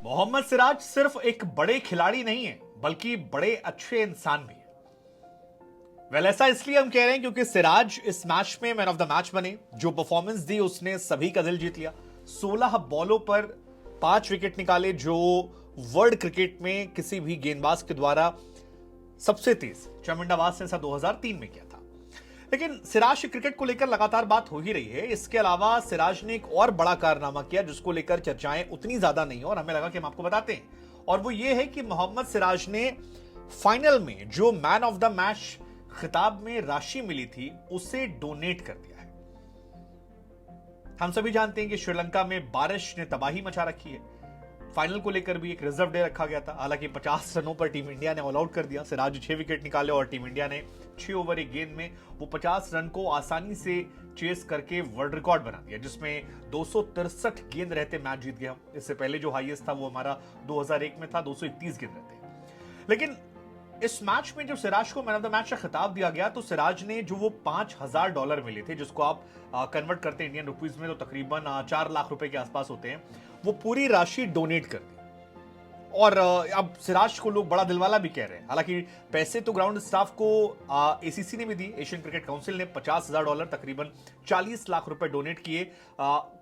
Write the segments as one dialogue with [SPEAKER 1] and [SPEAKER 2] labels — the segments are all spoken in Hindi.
[SPEAKER 1] मोहम्मद सिराज सिर्फ एक बड़े खिलाड़ी नहीं है बल्कि बड़े अच्छे इंसान भी है। ऐसा इसलिए हम कह रहे हैं क्योंकि सिराज इस मैच में मैन ऑफ द मैच बने। जो परफॉर्मेंस दी उसने सभी का दिल जीत लिया। 16 बॉलों पर 5 विकेट निकाले, जो वर्ल्ड क्रिकेट में किसी भी गेंदबाज के द्वारा सबसे तेज चामुंडाबाज ने ऐसा 2003 में किया था। लेकिन सिराज की क्रिकेट को लेकर लगातार बात हो ही रही है। इसके अलावा सिराज ने एक और बड़ा कारनामा किया जिसको लेकर चर्चाएं उतनी ज्यादा नहीं और हमें लगा कि हम आपको बताते हैं, और वो ये है कि मोहम्मद सिराज ने फाइनल में जो मैन ऑफ द मैच खिताब में राशि मिली थी उसे डोनेट कर दिया है। हम सभी जानते हैं कि श्रीलंका में बारिश ने तबाही मचा रखी है। फाइनल को लेकर भी एक रिजर्व डे रखा गया था। हालांकि 50 रनों पर टीम इंडिया ने ऑल आउट कर दिया। सिराज 6 विकेट निकाले और टीम इंडिया ने 6 ओवर 1 गेंद में वो 50 रन को आसानी से चेस करके वर्ल्ड रिकॉर्ड बना दिया, जिसमें 263 गेंद रहते मैच जीत गया। इससे पहले जो हाईएस्ट था वो हमारा 2001 में था, 231 गेंद रहते। लेकिन इस मैच में जो सिराज को मैन ऑफ द मैच का खिताब दिया गया तो सिराज ने जो वो $5000 मिले थे, जिसको आप कन्वर्ट करते हैं इंडियन रुपीज में तो तकरीबन 4 लाख रुपए के आसपास होते हैं, वो पूरी राशि डोनेट कर दी। और अब सिराज को लोग बड़ा दिलवाला भी कह रहे हैं। हालांकि पैसे तो ग्राउंड स्टाफ को एसीसी ने भी दी। एशियन क्रिकेट काउंसिल ने $50,000 तकरीबन 40 लाख रुपए डोनेट किए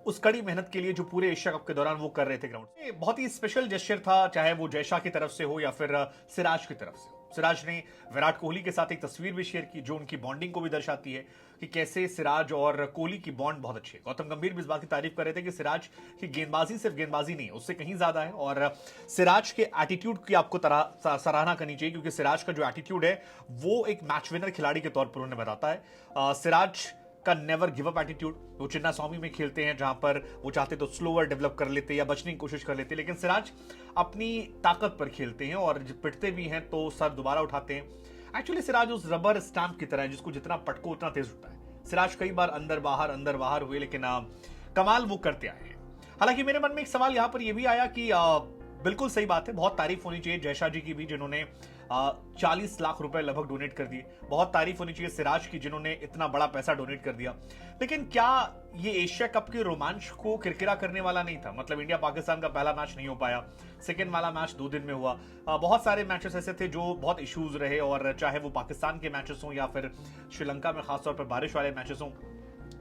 [SPEAKER 1] उस कड़ी मेहनत के लिए जो पूरे एशिया कप के दौरान वो कर रहे थे ग्राउंड। ये बहुत ही स्पेशल जेस्चर था, चाहे वो जयशाह की तरफ से हो या फिर सिराज की तरफ से हो। सिराज ने विराट कोहली के साथ एक तस्वीर भी शेयर की जो उनकी बॉन्डिंग को भी दर्शाती है कि कैसे सिराज और कोहली की बॉन्ड बहुत अच्छी है। गौतम गंभीर भी इस बात की तारीफ कर रहे थे कि सिराज की गेंदबाजी सिर्फ गेंदबाजी नहीं है, उससे कहीं ज्यादा है। और सिराज के एटीट्यूड की आपको सराहना करनी चाहिए क्योंकि सिराज का जो एटीट्यूड है वो एक मैच विनर खिलाड़ी के तौर पर उन्हें बताता है। सिराज का नेवर गिव अप एटीट्यूड। वो चिन्ना स्वामी में खेलते हैं जहां पर वो चाहते तो स्लोअर डेवलप कर लेते या बचने की कोशिश कर लेते, लेकिन सिराज अपनी ताकत पर खेलते हैं और जब पिटते भी हैं तो सर दोबारा उठाते हैं। एक्चुअली सिराज उस रबर स्टैंप की तरह है जिसको जितना पटको उतना तेज उठता है। सिराज कई बार अंदर बाहर हुए, लेकिन कमाल वो करते आए हैं। हालांकि मेरे मन में एक सवाल यहां पर यह भी आया कि बिल्कुल सही बात है, बहुत तारीफ होनी चाहिए जयशाह जी की भी जिन्होंने 40 लाख रुपए लगभग डोनेट कर दिए। बहुत तारीफ होनी चाहिए सिराज की जिन्होंने इतना बड़ा पैसा डोनेट कर दिया। लेकिन क्या ये एशिया कप के रोमांच को किरकिरा करने वाला नहीं था? मतलब इंडिया पाकिस्तान का पहला मैच नहीं हो पाया, सेकेंड वाला मैच 2 दिन में हुआ। बहुत सारे मैचेस ऐसे थे जो बहुत इश्यूज रहे, और चाहे वो पाकिस्तान के मैचेस हों या फिर श्रीलंका में खासतौर पर बारिश वाले मैचेस हों,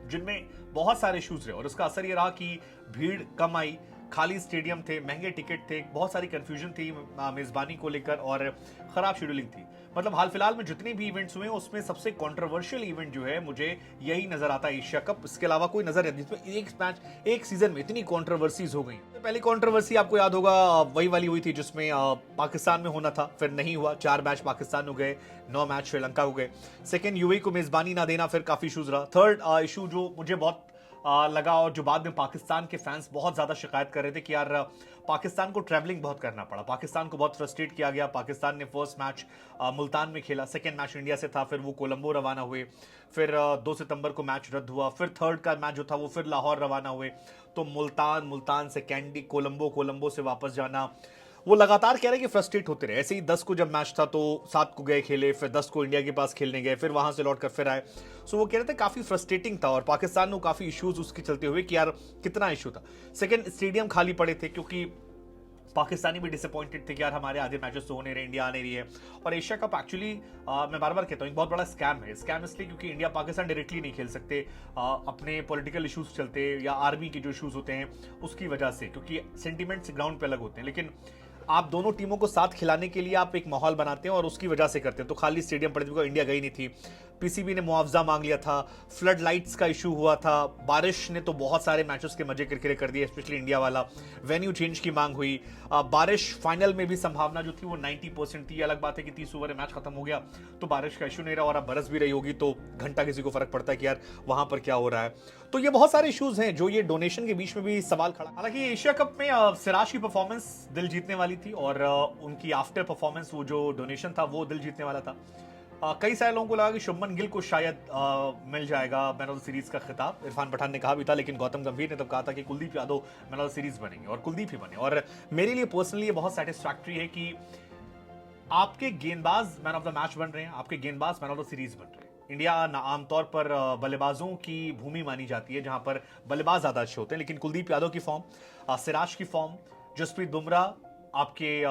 [SPEAKER 1] जिनमें बहुत सारे इश्यूज रहे। और उसका असर ये रहा कि भीड़ कम आई, खाली स्टेडियम थे, महंगे टिकट थे, बहुत सारी कंफ्यूजन थी मेजबानी को लेकर और खराब शेड्यूलिंग थी। मतलब हाल फिलहाल में जितने भी इवेंट्स हुए उसमें सबसे कंट्रोवर्शियल इवेंट जो है मुझे यही नजर आता है, एशिया कप। इसके अलावा कोई नजर नहीं जिसमें एक मैच एक सीजन में इतनी कंट्रोवर्सीज हो गई। पहली कंट्रोवर्सी आपको याद होगा वही वाली हुई थी जिसमें पाकिस्तान में होना था, फिर नहीं हुआ। 4 मैच पाकिस्तान हो गए, 9 मैच श्रीलंका हो गए। सेकेंड यूएई को मेजबानी ना देना, फिर काफी इशूज रहा। थर्ड इशू जो मुझे बहुत लगा और जो बाद में पाकिस्तान के फैंस बहुत ज्यादा शिकायत कर रहे थे कि यार पाकिस्तान को ट्रैवलिंग बहुत करना पड़ा, पाकिस्तान को बहुत फ्रस्ट्रेट किया गया। पाकिस्तान ने फर्स्ट मैच मुल्तान में खेला, सेकंड मैच इंडिया से था, फिर वो कोलंबो रवाना हुए, फिर 2 सितंबर को मैच रद्द हुआ, फिर थर्ड का मैच जो था वो फिर लाहौर रवाना हुए, तो मुल्तान से कैंडी, कोलंबो से वापस जाना। वो लगातार कह रहे कि फ्रस्ट्रेट होते रहे। ऐसे ही 10 को जब मैच था तो 7 को गए खेले, फिर 10 को इंडिया के पास खेलने गए, फिर वहां से लौट कर फिर आए। सो वो कह रहे थे काफी फ्रस्ट्रेटिंग था और पाकिस्तान ने काफी इश्यूज उसके चलते हुए कि यार कितना इशू था। सेकंड, स्टेडियम खाली पड़े थे क्योंकि पाकिस्तानी भी डिसअपॉइंटेड थे कि यार हमारे आधे मैचेस तो होने रहे, इंडिया आने रही है। और एशिया कप एक्चुअली मैं बार बार कहता हूँ एक बहुत बड़ा स्कैम है। स्कैम इसलिए क्योंकि इंडिया पाकिस्तान डायरेक्टली नहीं खेल सकते अपने पॉलिटिकल इश्यूज चलते या आर्मी के जो इश्यूज होते हैं उसकी वजह से, क्योंकि सेंटिमेंट्स ग्राउंड पे अलग होते हैं। लेकिन आप दोनों टीमों को साथ खिलाने के लिए आप एक माहौल बनाते हैं और उसकी वजह से करते हैं। तो खाली स्टेडियम पड़े थे, इंडिया गई नहीं थी। पीसीबी ने मुआवजा मांग लिया था, फ्लड लाइट्स का इशू हुआ था, बारिश ने तो बहुत सारे मैचेस के मजे किरकिरे कर दिए, स्पेशली इंडिया वाला। वेन्यू चेंज की मांग हुई, बारिश फाइनल में भी संभावना जो थी वो 90% थी। अलग बात है कि 30 ओवर में मैच खत्म हो गया तो बारिश का इशू नहीं रहा, और अब बरस भी रही होगी तो घंटा किसी को फर्क पड़ता है कि यार वहां पर क्या हो रहा है। तो ये बहुत सारे इश्यूज हैं जो ये डोनेशन के बीच में भी सवाल खड़ा। हालांकि एशिया कप में सिराज की परफॉर्मेंस दिल जीतने वाली थी और उनकी आफ्टर परफॉर्मेंस वो जो डोनेशन था वो दिल जीतने वाला था। कई सारे लोगों को लगा कि शुभमन गिल को शायद मिल जाएगा मैन ऑफ द सीरीज का खिताब। इरफान पठान ने कहा भी था, लेकिन गौतम गंभीर ने तब कहा था कि Kuldeep Yadav man of the series बनेंगे और कुलदीप ही बने। और मेरे लिए पर्सनली ये बहुत सेटिस्फैक्टरी है कि आपके गेंदबाज मैन ऑफ द मैच बन रहे हैं, आपके गेंदबाज मैन ऑफ द सीरीज बन रहे हैं। इंडिया आमतौर पर बल्लेबाजों की भूमि मानी जाती है जहां पर बल्लेबाज ज्यादा अच्छे होते हैं, लेकिन कुलदीप यादव की फॉर्म, सिराज की फॉर्म, जसप्रीत बुमराह आपके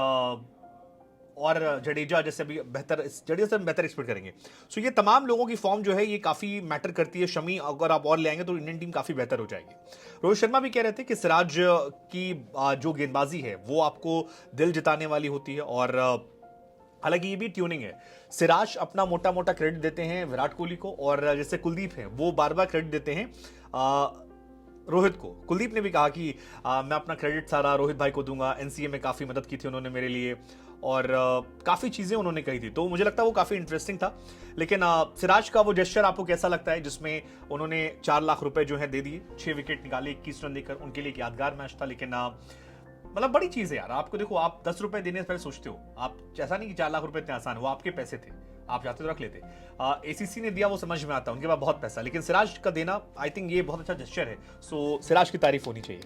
[SPEAKER 1] और जडेजा जैसे भी बेहतर, जडेजा से बेहतर एक्सपेक्ट करेंगे। सो ये तमाम लोगों की फॉर्म जो है ये काफी मैटर करती है। शमी अगर आप और ले आएंगे तो इंडियन टीम काफी बेहतर हो जाएगी। रोहित शर्मा भी कह रहे थे कि सिराज की जो गेंदबाजी है वो आपको दिल जिताने वाली होती है, और हालांकि ये भी ट्यूनिंग है। सिराज अपना मोटा मोटा क्रेडिट देते हैं विराट कोहली को, और जैसे कुलदीप है वो बार बार क्रेडिट देते हैं रोहित को। कुलदीप ने भी कहा कि मैं अपना क्रेडिट सारा रोहित भाई को दूंगा, एनसीए में काफी मदद की थी उन्होंने मेरे लिए, और काफी चीजें उन्होंने कही थी। तो मुझे लगता है वो काफी इंटरेस्टिंग था। लेकिन सिराज का वो जेस्चर आपको कैसा लगता है, जिसमें उन्होंने 4 लाख रुपए जो है दे दिए, 6 विकेट निकाले, 21 रन देकर, उनके लिए एक यादगार मैच था। लेकिन मतलब बड़ी चीज है यार। आपको देखो, आप 10 रुपए देने से पहले सोचते हो, आप ऐसा नहीं कि 4 लाख रुपए इतने आसान, वो आपके पैसे थे, आप चाहते तो रख लेते। एसीसी ने दिया वो समझ में आता, उनके पास बहुत पैसा, लेकिन सिराज का देना आई थिंक ये बहुत अच्छा जेस्चर है। सो सिराज की तारीफ होनी चाहिए।